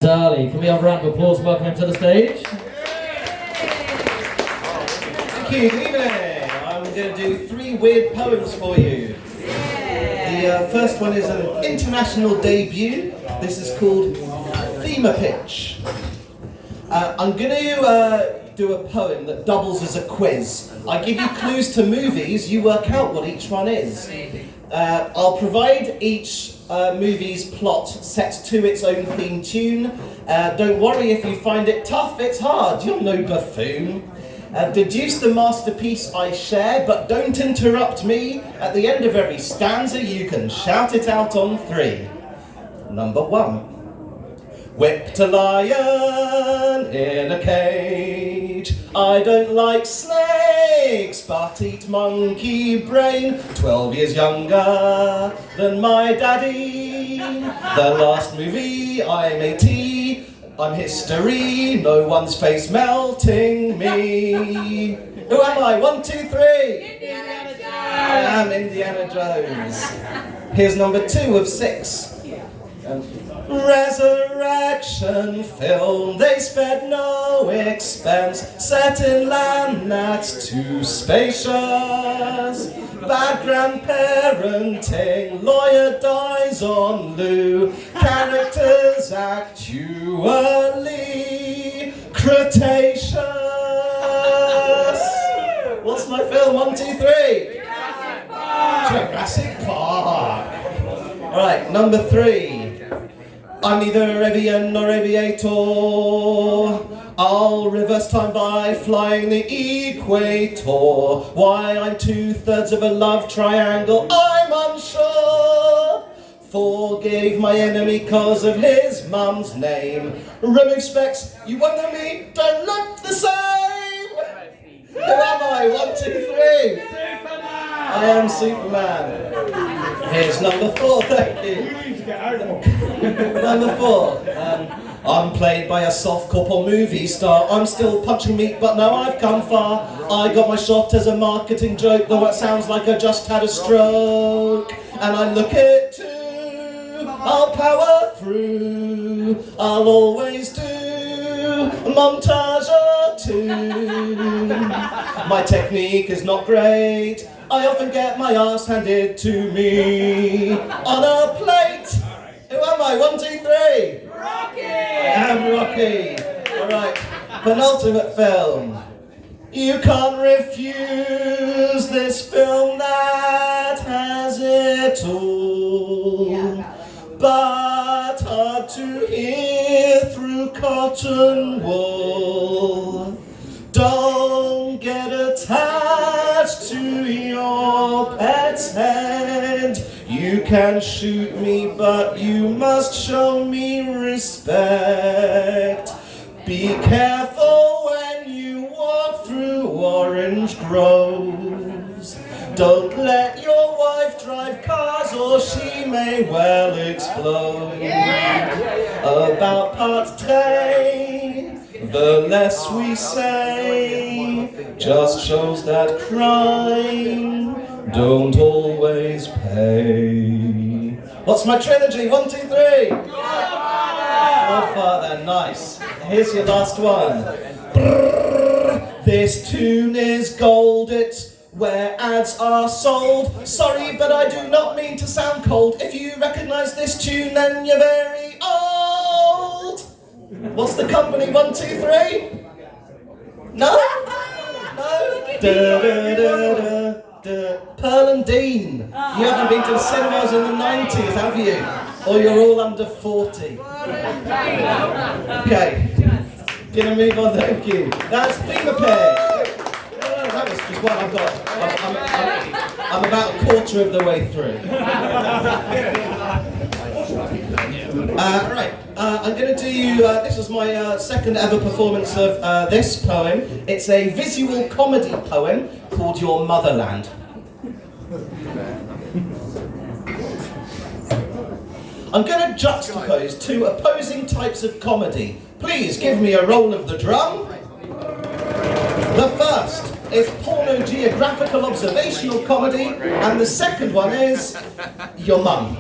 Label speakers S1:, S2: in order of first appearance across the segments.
S1: Dali, can we have a round of applause? Welcome him to the stage.
S2: Thank you, good evening. I'm going to do 3 weird poems for you. The first one is an international debut. This is called Thema Pitch. I'm going to do a poem that doubles as a quiz. I give you clues to movies, you work out what each one is. I'll provide each movie's plot set to its own theme tune. Don't worry if you find it tough, it's hard, you're no buffoon. Deduce the masterpiece I share, but don't interrupt me. At the end of every stanza you can shout it out on 3. Number 1. Whipped a lion in a cage. I don't like snakes, but eat monkey brain. 12 years younger than my daddy. The last movie I'm 80. I'm history, no one's face melting me. Who am I? 1, 2, 3.
S3: Indiana Jones.
S2: I am Indiana Jones. Here's number 2 of 6. Resurrection film, they spared no expense, set in land that's too spacious. Bad grandparenting, lawyer dies on loo, characters actually Cretaceous. What's my film? 1, 2, 3.
S3: Jurassic Park.
S2: Jurassic Park. Alright, number 3. I'm neither avian nor aviator. I'll reverse time by flying the equator. Why I'm 2/3 of a love triangle, I'm unsure. Forgave my enemy cause of his mum's name. Remove specs, you won't know me, don't look the same. Who am I? 1, 2, 3.
S3: Superman.
S2: I am Superman. Here's number 4, thank you. Number 4. I'm played by a softcore or movie star. I'm still punching meat, but now I've come far. I got my shot as a marketing joke, though it sounds like I just had a stroke. And I look it too. I'll power through. I'll always do a montage or 2. My technique is not great. I often get my ass handed to me on a plate. Who am I? 1, 2, 3.
S3: Rocky.
S2: I am Rocky. Alright, penultimate film. You can't refuse this film that has it all. But hard to hear through cotton wool. Don't get attached to your pet's head. You can shoot me, but you must show me respect. Be careful when you walk through orange groves. Don't let your wife drive cars or she may well explode. About part 3, the less we say just shows that crime don't always pay. What's my trilogy? 1, 2, 3. Godfather, nice. Here's your last one. Brrr, this tune is gold, it's where ads are sold. Sorry, but I do not mean to sound cold. If you recognise this tune, then you're very old. What's the company? 1, 2, 3. No? No? Pearl and Dean. You haven't been to the cinemas in the 90s, have you? Or you're all under 40. Okay. Gonna move on, thank you. That's Thema Pitch. That was just what I've got. I'm about a quarter of the way through. Right, I'm going to do you, this is my second ever performance of this poem. It's a visual comedy poem called Your Motherland. I'm going to juxtapose 2 opposing types of comedy. Please give me a roll of the drum. The first is porno-geographical observational comedy, and the second one is Your Mum.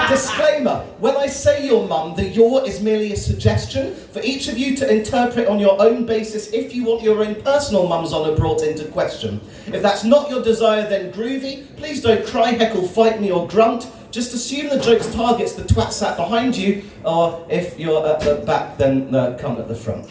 S2: Disclaimer, when I say your mum, the your is merely a suggestion for each of you to interpret on your own basis if you want your own personal mum's honour brought into question. If that's not your desire, then groovy. Please don't cry, heckle, fight me or grunt. Just assume the joke's targets the twat sat behind you, or if you're at the back, then come at the front.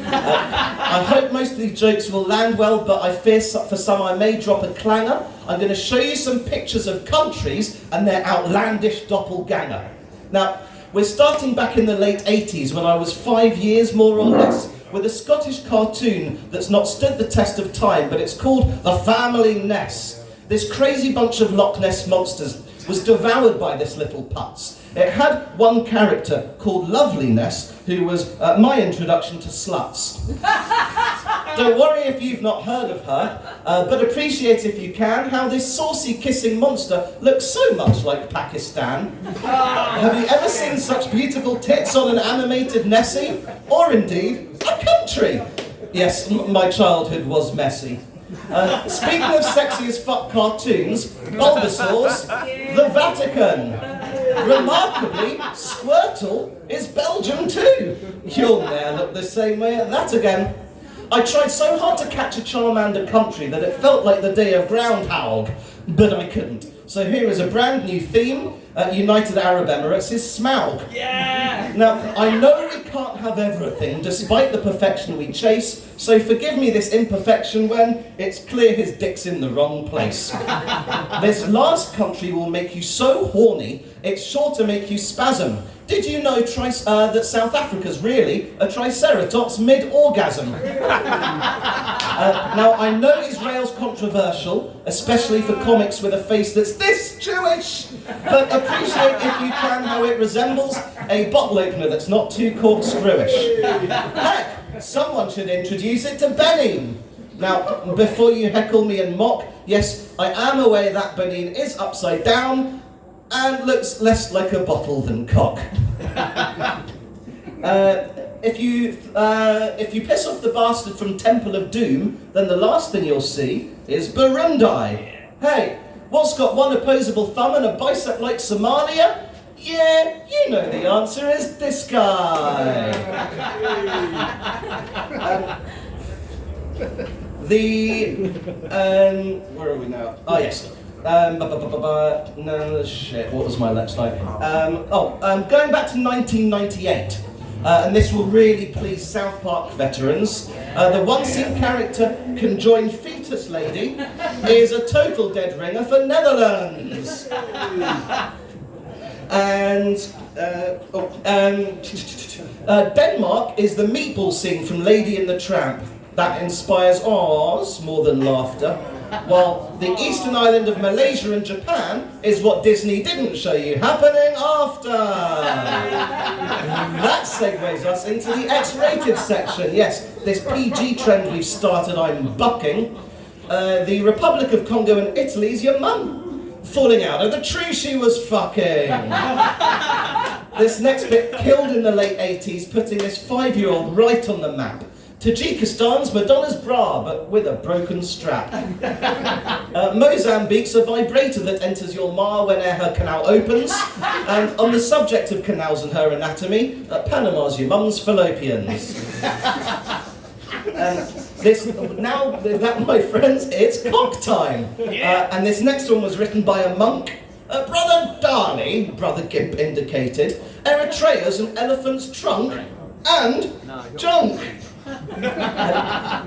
S2: I hope most of these jokes will land well, but I fear for some I may drop a clanger. I'm going to show you some pictures of countries and their outlandish doppelganger. Now, we're starting back in the late 80s when I was 5 years, more or less, with a Scottish cartoon that's not stood the test of time, but it's called The Family Ness. This crazy bunch of Loch Ness monsters was devoured by this little putz. It had one character called Loveliness, who was my introduction to sluts. Don't worry if you've not heard of her, but appreciate if you can how this saucy kissing monster looks so much like Pakistan. Have you ever seen such beautiful tits on an animated Nessie? Or indeed, a country? Yes, my childhood was messy. Speaking of sexy as fuck cartoons, Bulbasaur's the Vatican. Remarkably, Squirtle is Belgium too. You'll ne'er look the same way at that again. I tried so hard to catch a Charmander country that it felt like the day of Groundhog, but I couldn't. So here is a brand new theme. United Arab Emirates is Smaug.
S3: Yeah!
S2: Now, I know we can't have everything, despite the perfection we chase, so forgive me this imperfection when it's clear his dick's in the wrong place. This last country will make you so horny, it's sure to make you spasm. Did you know that South Africa's really a triceratops mid-orgasm? Now, I know Israel's controversial, especially for comics with a face that's this Jewish, but appreciate if you can how it resembles a bottle opener that's not too corkscrewish. Heck, someone should introduce it to Benin. Now, before you heckle me and mock, yes, I am aware that Benin is upside down, and looks less like a bottle than cock. If you piss off the bastard from Temple of Doom, then the last thing you'll see is Burundi. Hey, what's got one opposable thumb and a bicep like Somalia? Yeah, you know the answer is this guy. Where are we now? Oh yes. No, shit, what was my next slide? Going back to 1998, and this will really please South Park veterans. The one-scene character, conjoined fetus lady, is a total dead ringer for Netherlands. Denmark is the meatball scene from Lady and the Tramp. That inspires Oz more than laughter. While the eastern island of Malaysia and Japan is what Disney didn't show you happening after. That segues us into the X-rated section. Yes, this PG trend we've started, I'm bucking. The Republic of Congo and Italy's your mum falling out of the tree she was fucking. This next bit killed in the late 80s, putting this 5-year-old right on the map. Tajikistan's Madonna's bra, but with a broken strap. Mozambique's a vibrator that enters your ma when her canal opens. And on the subject of canals and her anatomy, Panama's your mum's fallopians. Now, with that, my friends, it's cock time. And this next one was written by a monk. Brother Dali, Brother Gimp indicated, Eritrea's an elephant's trunk and junk.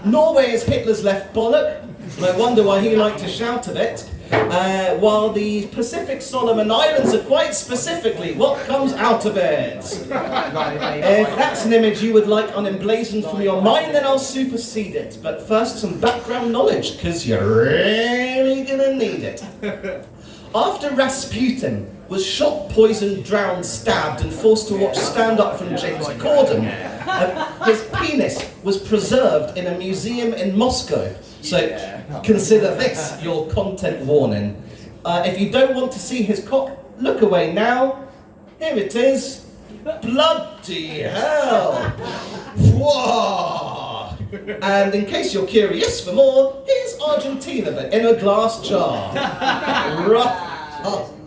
S2: Norway is Hitler's left bollock, and I wonder why he liked to shout a bit, while the Pacific Solomon Islands are quite specifically what comes out of it. If that's an image you would like unemblazoned from your mind, then I'll supersede it. But first, some background knowledge, because you're really gonna need it. After Rasputin was shot, poisoned, drowned, stabbed, and forced to watch stand-up from James Corden, his penis was preserved in a museum in Moscow. So consider this your content warning. If you don't want to see his cock, look away now. Here it is. Bloody hell! Whoa! And in case you're curious for more, here's Argentina, but in a glass jar.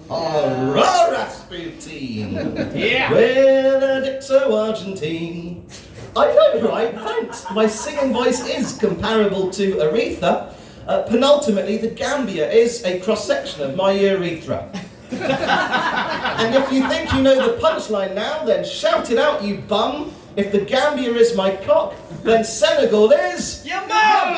S2: Rasputin. Yeah. With a Dixo Argentine. I know, right? Thanks. My singing voice is comparable to Aretha. Penultimately, the Gambia is a cross-section of my urethra. And if you think you know the punchline now, then shout it out, you bum. If the Gambia is my cock, then Senegal is...
S3: Your mum!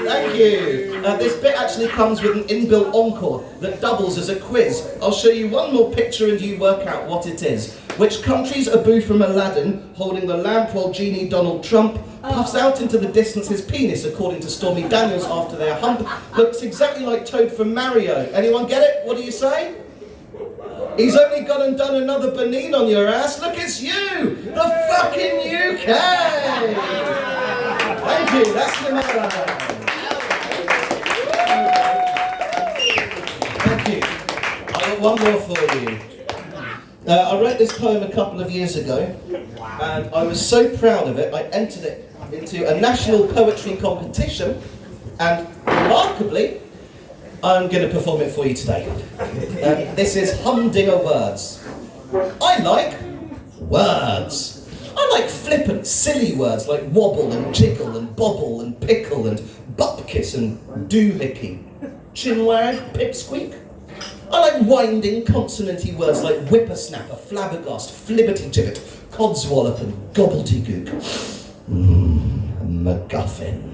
S2: Thank you. This bit actually comes with an inbuilt encore that doubles as a quiz. I'll show you one more picture and you work out what it is. Which country's Abu from Aladdin, holding the lamp while Genie Donald Trump puffs out into the distance his penis, according to Stormy Daniels after their hump, looks exactly like Toad from Mario. Anyone get it? What do you say? He's only gone and done another Benin on your ass. Look, it's you! The fucking UK! Thank you, that's the motherland. Thank you. I've got one more for you. I wrote this poem a couple of years ago, and I was so proud of it, I entered it into a national poetry competition, and remarkably, I'm going to perform it for you today. This is Humdinger Words. I like words. I like flippant, silly words like wobble and jiggle and bobble and pickle and bupkiss and doohickey, chinwag, pipsqueak. I like winding, consonant-y words like whippersnapper, flabbergast, flibberty-gibbet, codswallop and gobbledygook. MacGuffin.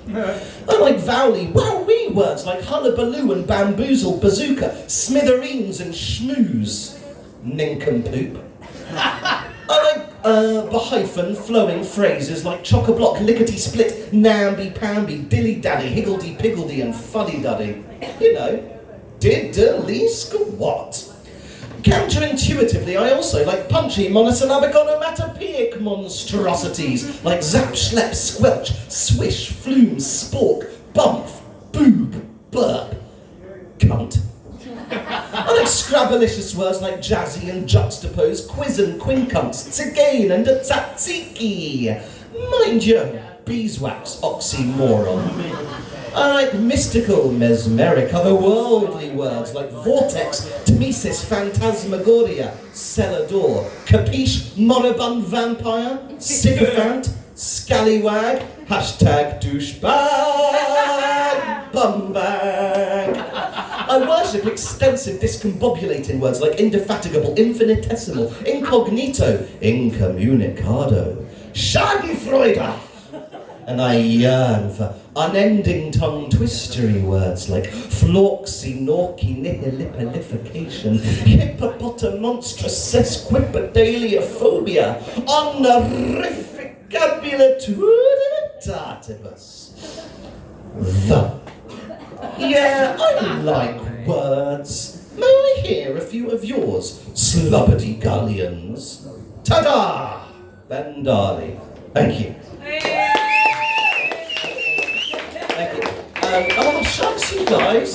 S2: I like vowly, wowee words like hullabaloo and bamboozle, bazooka, smithereens and schmooze, nincompoop. I like behyphen, flowing phrases like chock-a-block, lickety-split, namby-pamby, dilly-daddy, higgledy-piggledy and fuddy-duddy. You know, diddly squat. Counterintuitively, I also like punchy monosyllabic onomatopoeic monstrosities like zap, schlep, squelch, swish, flume, spork, bump, boob, burp, cunt. I like scrabblicious words like jazzy and juxtapose, quiz and quincunts, tsigain and tzatziki. Mind you, beeswax oxymoron. I like mystical, mesmeric, otherworldly words like vortex, tmesis, phantasmagoria, cellador, capiche, moribund vampire, sycophant, scallywag, hashtag douchebag, bumbag. I worship extensive discombobulating words like indefatigable, infinitesimal, incognito, incommunicado, schadenfreude. And I yearn for unending tongue-twistery words like flauxy, norky, nihilipilification, hippopotamonstrous, sesquipedaliophobia, honorificabilaturitatis. Yeah, I like words. May I hear a few of yours, slubbity gullions? Ta-da! Ben Dali. Thank you. Oh, shucks, you guys.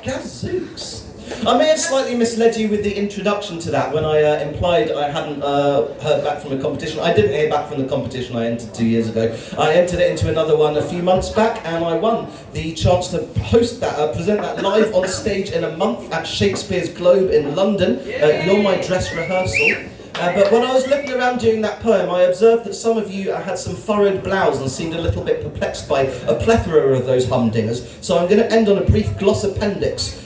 S2: Gazooks. I may have slightly misled you with the introduction to that when I implied I hadn't heard back from a competition. I didn't hear back from the competition I entered 2 years ago. I entered it into another one a few months back, and I won the chance to host that, present that live on stage in a month at Shakespeare's Globe in London. You're my dress rehearsal. But when I was looking around doing that poem, I observed that some of you had some furrowed brows and seemed a little bit perplexed by a plethora of those humdingers. So I'm going to end on a brief glossappendix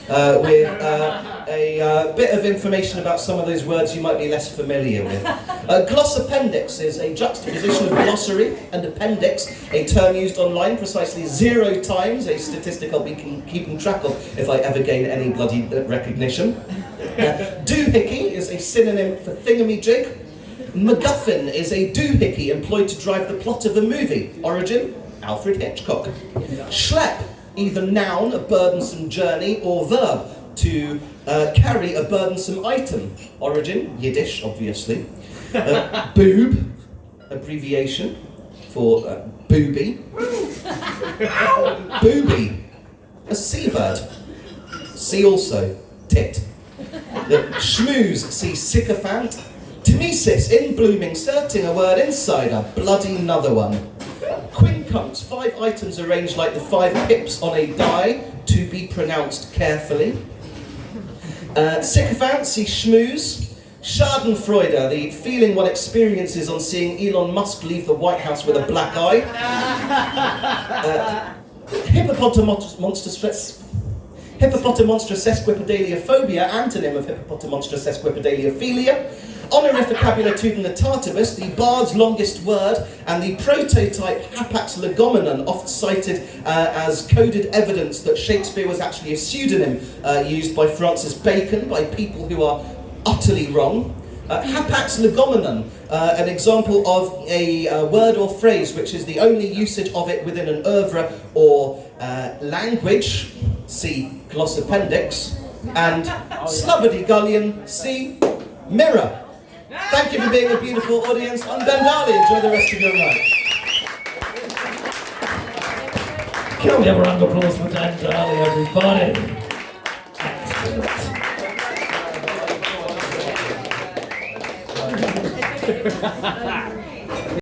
S2: with a bit of information about some of those words you might be less familiar with. Glossappendix is a juxtaposition of glossary and appendix, a term used online precisely 0 times, a statistic I'll be keeping track of if I ever gain any bloody recognition. Doohickey is a synonym for thingamajig. MacGuffin is a doohickey employed to drive the plot of a movie. Origin, Alfred Hitchcock. Schlep, either noun, a burdensome journey, or verb, to carry a burdensome item. Origin, Yiddish, obviously. Boob, abbreviation for booby. Booby, a seabird. See also, tit. Schmooze, see sycophant. Tmesis, in bloom, inserting a word inside a bloody another one. Quincunx, 5 items arranged like the 5 pips on a die, to be pronounced carefully. Sycophant, see schmooze. Schadenfreude, the feeling one experiences on seeing Elon Musk leave the White House with a black eye. Hippopotamonstrosesquipedaliophobia, antonym of hippopotamonstrosesquipedaliophilia. Honorificabulatudinetatibus, the bard's longest word, and the prototype hapax legomenon, oft cited as coded evidence that Shakespeare was actually a pseudonym used by Francis Bacon by people who are utterly wrong. Hapax legomenon, an example of a word or phrase which is the only usage of it within an oeuvre or language, see Glossappendix, and slubberdy-gullion, see mirror. Thank you for being a beautiful audience. I'm Ben Dali. Enjoy the rest of your night.
S1: Can we have a round of applause for Dan Dali, everybody? Excellent.